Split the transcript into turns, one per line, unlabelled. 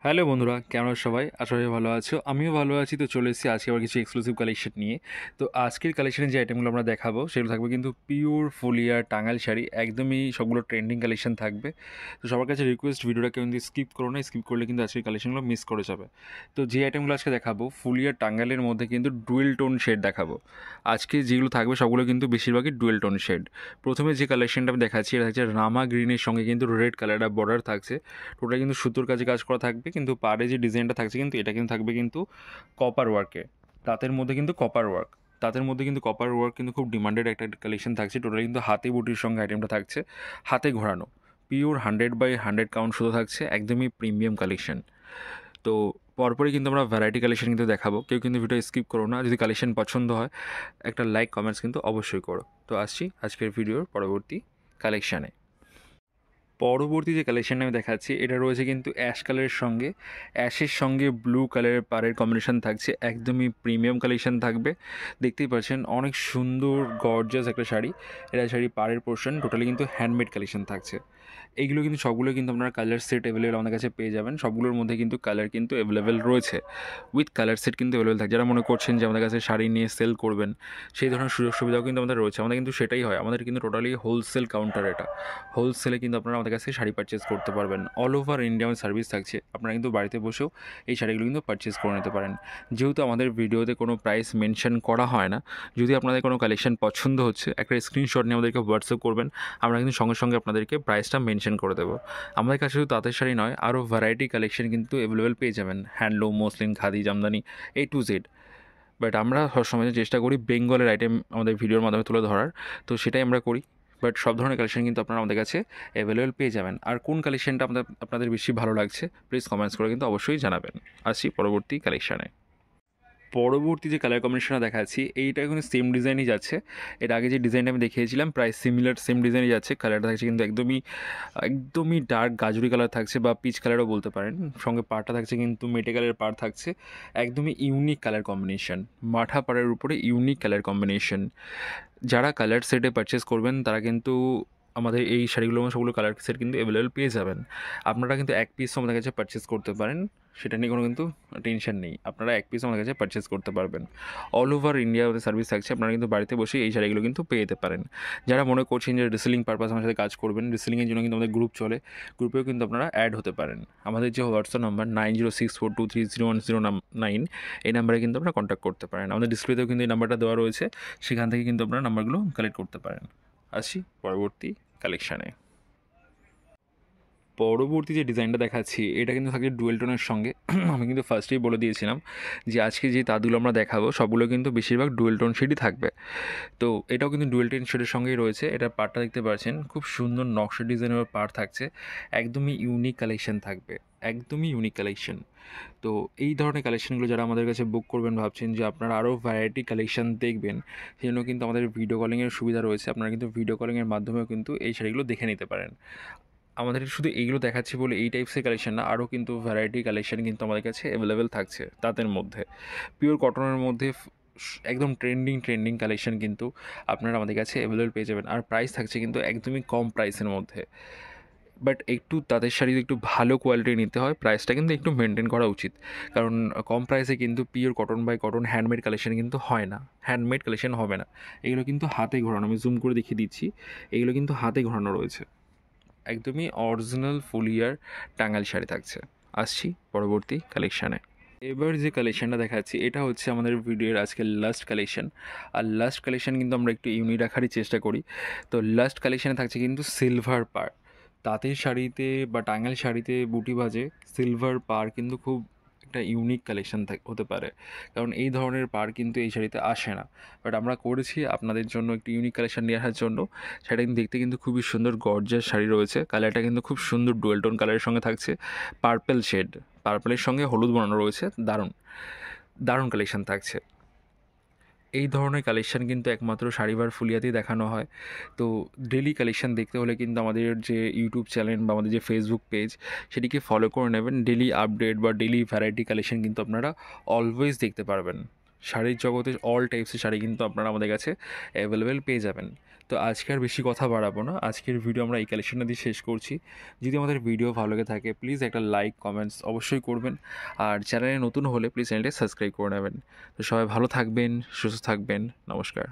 Hello বন্ধুরা, কেমন আছো সবাই? আশা করি ভালো আছো। আমিও ভালো আছি। তো চলে এসেছি আজকে আবার কিছু এক্সক্লুসিভ কালেকশন নিয়ে। তো আজকের কালেকশনে যে আইটেমগুলো আমরা দেখাবো সেগুলো থাকবে কিন্তু পিওর ফুলিয়া টাঙ্গাইল শাড়ি। একদমই সবগুলো ট্রেন্ডিং কালেকশন থাকবে। তো সবার কাছে রিকোয়েস্ট, ভিডিওটা কেউ কিন্তু স্কিপ করো না। স্কিপ করলে কিন্তু আজকের কালেকশনগুলো মিস করে যাবে। তো যে আইটেমগুলো আজকে দেখাবো ফুলিয়া টাঙ্গাইলের মধ্যে কিন্তু ডুয়েল টোন শেড দেখাবো। আজকে যেগুলো থাকবে সবগুলো কিন্তু বেশিরভাগই ডুয়েল টোন শেড। প্রথমে যে কালেকশনটা আমি দেখাচ্ছি এটা থাকছে রামা গ্রিনের সঙ্গে কিন্তু রেড কালারটা বর্ডার থাকছে। টোটাল কিন্তু সুতোর কাজে কাজ করা থাকবে, কিন্তু পাড়ে যে ডিজাইনটা থাকছে কিন্তু এটা কিন্তু থাকবে কিন্তু কপার ওয়ার্কে। তাঁতের মধ্যে কিন্তু কপার ওয়ার্ক, তাদের মধ্যে কিন্তু কপার ওয়ার্ক কিন্তু খুব ডিমান্ডেড একটা কালেকশন থাকছে। টোটাল কিন্তু হাতে বুটির সঙ্গে আইটেমটা থাকছে, হাতে ঘোরানো পিওর 100/100 কাউন্ট শুধু থাকছে, একদমই প্রিমিয়াম কালেকশন। তো পরপরই কিন্তু আমরা ভ্যারাইটি কালেকশন কিন্তু দেখাবো। কেউ কিন্তু ভিডিও স্কিপ করো না। যদি কালেকশন পছন্দ হয় একটা লাইক কমেন্টস কিন্তু অবশ্যই করো। তো আসছি আজকের ভিডিওর পরবর্তী কালেকশানে। পরবর্তী যে কালেকশানটা আমি দেখাচ্ছি এটা রয়েছে কিন্তু অ্যাশ কালারের সঙ্গে, অ্যাশের সঙ্গে ব্লু কালারের পাড়ের কম্বিনেশন থাকছে, একদমই প্রিমিয়াম কালেকশন থাকবে। দেখতেই পাচ্ছেন অনেক সুন্দর গর্জাস একটা শাড়ি। এটা শাড়ি পাড়ের পোর্শন টোটালি কিন্তু হ্যান্ডমেড কালেকশন থাকছে। এইগুলো কিন্তু সবগুলো কিন্তু আপনারা কালার সেট অ্যাভেলেবেল আমাদের কাছে পেয়ে যাবেন। সবগুলোর মধ্যে কিন্তু কালার কিন্তু অ্যাভেলেবেল রয়েছে, উইথ কালার সেট কিন্তু অ্যাভেলেবেল থাকে। যারা মনে করছেন যে আমাদের কাছে শাড়ি নিয়ে সেল করবেন, সেই ধরনের সুযোগ সুবিধাও কিন্তু আমাদের রয়েছে। আমাদের কিন্তু সেটাই হয়, আমাদের কিন্তু টোটালি হোলসেল কাউন্টার এটা। হোলসেলে কিন্তু আপনারা আমাদের কাছে শাড়ি পারচেস করতে পারবেন। অল ওভার ইন্ডিয়া আমাদের সার্ভিস থাকছে। আপনারা কিন্তু বাড়িতে বসেও এই শাড়িগুলো কিন্তু পারচেস করে নিতে পারেন। যেহেতু আমাদের ভিডিওতে কোনো প্রাইস মেনশন করা হয় না, যদি আপনাদের কোনো কালেকশন পছন্দ হচ্ছে একটা স্ক্রিনশট নিয়ে আমাদেরকে হোয়াটসঅ্যাপ করবেন, আমরা কিন্তু সঙ্গে সঙ্গে আপনাদেরকে প্রাইসটা মেনশন করে দেবো। আমাদের কাছে শুধু তাঁতের শাড়ি নয়, আরও ভ্যারাইটি কালেকশন কিন্তু অ্যাভেলেবেল পেয়ে যাবেন। Handloom, muslin, khadi, Jamdani, A to Z। But আমরা সবসময় চেষ্টা করি বেঙ্গলের আইটেম আমাদের ভিডিওর মাধ্যমে তুলে ধরার, তো সেটাই আমরা করি। বাট সব ধরনের কালেকশন কিন্তু আপনারা আমাদের কাছে অ্যাভেলেবেল পেয়ে যাবেন। আর কোন কালেকশনটা আপনাদের বেশি ভালো লাগছে প্লিজ কমেন্টস করে কিন্তু অবশ্যই জানাবেন। আসছি পরবর্তী কালেকশানে। পরবর্তী যে কালার কম্বিনেশনটা দেখাচ্ছি এইটা কিন্তু সেম ডিজাইনই যাচ্ছে। এর আগে যে ডিজাইনটা আমি দেখিয়েছিলাম প্রায় সিমিলার সেম ডিজাইনই যাচ্ছে। কালারটা থাকছে কিন্তু একদমই একদমই ডার্ক গাজরি কালার থাকছে, বা পিচ কালারও বলতে পারেন। সঙ্গে পাড়টা থাকছে কিন্তু মেটে কালারের পাড় থাকছে, একদমই ইউনিক কালার কম্বিনেশন। মাঠা পাড়ের উপরে ইউনিক কালার কম্বিনেশন। যারা কালার সেটে পারচেস করবেন তারা কিন্তু আমাদের এই শাড়িগুলো সবগুলো কালার সেট কিন্তু অ্যাভেলেবেল পেয়ে যাবেন। আপনারা কিন্তু এক পিসও আমাদের কাছে পারচেস করতে পারেন, সেটা নিয়ে কোনো কিন্তু টেনশন নেই। আপনারা এক পিসও আমাদের কাছে পারচেস করতে পারবেন। অল ওভার ইন্ডিয়া আমাদের সার্ভিস থাকছে, আপনারা কিন্তু বাড়িতে বসে এই শাড়িগুলো কিন্তু পেয়ে যেতে পারেন। যারা মনে করছেন যে রিসেলিং পারপাস আমার সাথে কাজ করবেন, রিসেলিংয়ের জন্য কিন্তু আমাদের গ্রুপ চলে, গ্রুপেও কিন্তু আপনারা অ্যাড হতে পারেন। আমাদের যে হোয়াটসঅ্যাপ নাম্বার 9064230109, এই নাম্বারে কিন্তু আপনারা কন্ট্যাক্ট করতে পারেন। আমাদের ডিসপ্লেতেও কিন্তু এই নাম্বারটা দেওয়া রয়েছে, সেখান থেকে কিন্তু আপনারা নাম্বারগুলো কালেক্ট করতে পারেন। আসি পরবর্তী কালেকশানে। পরবর্তী যে ডিজাইনটা দেখাচ্ছি এটা কিন্তু থাকছে ডুয়েল টোনের সঙ্গে। আমি কিন্তু ফার্স্টেই বলে দিয়েছিলাম যে আজকে যে তাঁতগুলো আমরা দেখাবো সবগুলো কিন্তু বেশিরভাগ ডুয়েল টোন শেডই থাকবে। তো এটাও কিন্তু ডুয়েল টোন শেডের সঙ্গেই রয়েছে। এটার পাড়টা দেখতে পাচ্ছেন খুব সুন্দর নকশা ডিজাইনের পাড় থাকছে, একদমই ইউনিক কালেকশন থাকবে, একদমই ইউনিক কালেকশন। তো এই ধরনের কালেকশনগুলো যারা আমাদের কাছে বুক করবেন, ভাবছেন যে আপনারা আরও ভ্যারাইটি কালেকশন দেখবেন, সেই জন্য কিন্তু আমাদের ভিডিও কলিংয়ের সুবিধা রয়েছে। আপনারা কিন্তু ভিডিও কলিংয়ের মাধ্যমেও কিন্তু এই শাড়িগুলো দেখে নিতে পারেন। আমাদের শুধু এইগুলো দেখাচ্ছি বলে এই টাইপসের কালেকশন না, আরও কিন্তু ভ্যারাইটি কালেকশন কিন্তু আমাদের কাছে অ্যাভেলেবেল থাকছে। তাদের মধ্যে পিওর কটনের মধ্যে একদম ট্রেন্ডিং কালেকশন কিন্তু আপনারা আমাদের কাছে অ্যাভেলেবেল পেয়ে যাবেন। আর প্রাইস থাকছে কিন্তু একদমই কম প্রাইসের মধ্যে। বাট একটু তাদের শাড়ি একটু ভালো কোয়ালিটি নিতে হয়, প্রাইসটা কিন্তু একটু মেনটেন করা উচিত। কারণ কম প্রাইসে কিন্তু pure cotton by cotton handmade collection কিন্তু হয় না, হ্যান্ডমেড কালেকশন হবে না। এগুলো কিন্তু হাতে ঘোরানো, আমি জুম করে দেখিয়ে দিচ্ছি, এগুলো কিন্তু হাতে ঘোরানো রয়েছে। একদমই অরিজিনাল ফুলিয়ার টাঙ্গাইল শাড়ি থাকছে। আসছি পরবর্তী কালেকশানে। এবার যে কালেকশানটা দেখাচ্ছি এটা হচ্ছে আমাদের ভিডিওর আজকের লাস্ট কালেকশন। আর লাস্ট কালেকশান কিন্তু আমরা একটু ইউনিক রাখারই চেষ্টা করি। তো লাস্ট কালেকশানে থাকছে কিন্তু সিলভার পার। তাঁতের শাড়িতে বা টাঙ্গাইল শাড়িতে বুটি বাজে সিলভার পার কিন্তু খুব একটা ইউনিক কালেকশান হতে পারে, কারণ এই ধরনের পার কিন্তু এই শাড়িতে আসে না। বাট আমরা করেছি আপনাদের জন্য একটি ইউনিক কালেকশান নিয়ে আসার জন্য। সেটা কিন্তু দেখতে কিন্তু খুবই সুন্দর গর্জাস শাড়ি রয়েছে। কালারটা কিন্তু খুব সুন্দর ডুয়েল টোন কালারের সঙ্গে থাকছে, পার্পেল শেড, পার্পেলের সঙ্গে হলুদ বানানো রয়েছে। দারুণ দারুণ কালেকশান থাকছে। এই ধরনের কালেকশান কিন্তু একমাত্র শাড়িবার ফুলিয়াতেই দেখানো হয়। তো ডেলি কালেকশান দেখতে হলে কিন্তু আমাদের যে ইউটিউব চ্যানেল বা আমাদের যে ফেসবুক পেজ সেটিকে ফলো করে নেবেন। ডেলি আপডেট বা ডেলি ভ্যারাইটি কালেকশান কিন্তু আপনারা অলওয়েজ দেখতে পারবেন। শাড়ির জগতে অল টাইপসের শাড়ি কিন্তু আপনারা আমাদের কাছে অ্যাভেলেবেল পেয়ে যাবেন। তো তো আজকে আর বেশি কথা বাড়াবো না, আজকের ভিডিও আমরা এই কালেকশনটা দিয়ে শেষ করছি। যদি আমাদের ভিডিও ভালো লেগে থাকে প্লিজ একটা লাইক কমেন্টস অবশ্যই করবেন, আর চ্যানেলে নতুন হলে প্লিজ চ্যানেলটি সাবস্ক্রাইব করে নেবেন। তো সবাই ভালো থাকবেন, সুস্থ থাকবেন, নমস্কার।